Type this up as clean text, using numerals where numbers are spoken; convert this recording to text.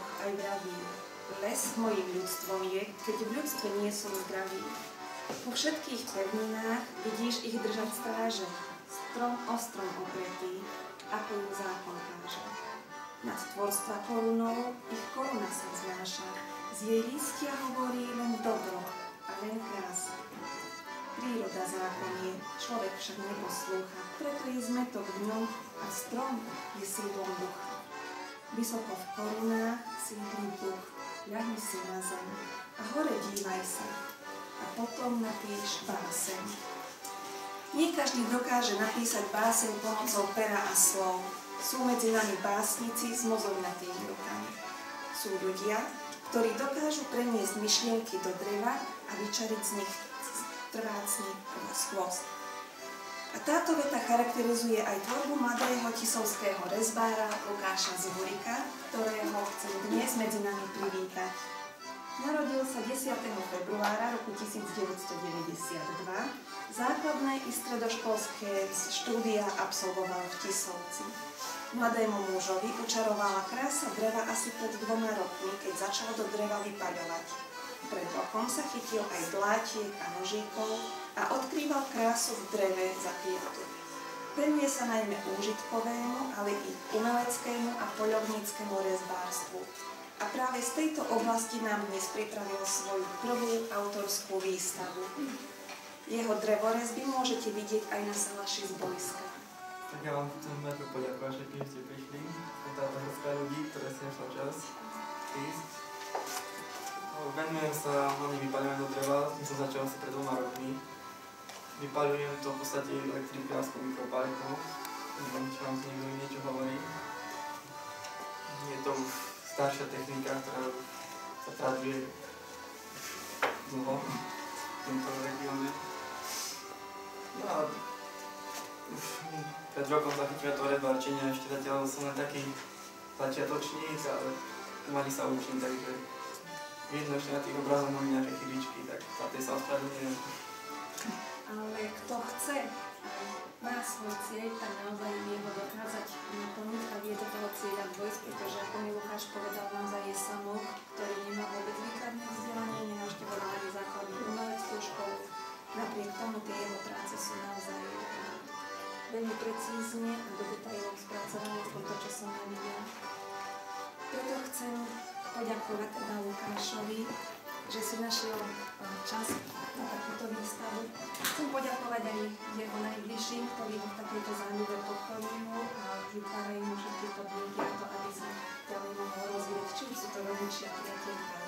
Enoch aj vraví: les mojím ľudstvom je, keď v ľudstve nie som zdravý. Po všetkých pevninách vidíš ich držať stráže, strom o strom opretý, ako im zákon káže. Nad tvorstva korunou ich koruna sa vznáša, z jej listia hovorí len dobro a len krása. Príroda zákon je, človek však neposlúcha, preto je zmetok v ňom a strom je sídlom ducha. Vysoko v korunách sídli duch, ľahni si na zem a hore dívaj sa a potom napíš báseň. Nie každý dokáže napísať báseň pomocou pera a slov. Sú medzi nami básnici s mozolnatými rukami. Sú ľudia, ktorí dokážu preniesť myšlienky do dreva a vyčariť z nich trvácný skvost. A táto veta charakterizuje aj tvorbu mladého tisovského rezbára Lukáša Zuhurika, ktorého chcem dnes medzi nami privítať. Narodil sa 10. februára roku 1992. Základné i stredoškolské štúdia absolvoval v Tisovci. Mladému mužovi učarovala krása dreva asi pred 2 rokmi, keď začal do dreva vypaľovať. Pred rokom sa chytil aj dlátiek a nožíkov a odkrýval krásu v dreve za pietu. Venuje sa najmä úžitkovému, ale i umeleckému a poľovníckemu rezbárstvu. A práve z tejto oblasti nám dnes pripravil svoju prvú autorskú výstavu. Jeho drevorezby môžete vidieť aj na salaši z Bojska. Tak ja vám chcem najprv poďakovať všetkým, že ste prišli. Som táto hrstka ľudí, ktoré si našla čas prísť. Venujem sa hlavne vypaľovaniu dreva, tým som začal asi pred 2 rokmi. Vypaľujem to v podstate elektrikárskou mikropálkou. Neviem, či vám to niekto niečo hovorí. Je to už staršia technika, ktorá sa traduje dlho v tomto regióne. No a už pred rokom zachytíme to rezbárčenie, ešte zatiaľ som len taký začiatočník, ale pomaly sa učím, takže vidno ešte na tých obrazoch mám nejaké chybičky, tak za tej sa ospravedlňujem. Ale kto chce má svoj cieľ, tak naozaj vie ho dokázať naplniť a vie do toho cieľa dôjsť, pretože ako mi Lukáš povedal, naozaj je samok, ktorý nemá vôbec výkladné vzdelanie, nenavštevoval ani základnú umeleckú školu. Napriek tomu tie jeho práce sú naozaj veľmi precízne a do detailov spracované, aspoň to, čo som ja videla. Preto chcem poďakovať teda Lukášovi, že si našiel čas na takúto výstavu. Chcem poďakovať aj jeho najbližším, ktorí ho v takejto záľube podporujú a vytvárajú mu všetky podmienky na to, aby sa ďalej mohol rozvíjať, či už sú to rodičia, priatelia,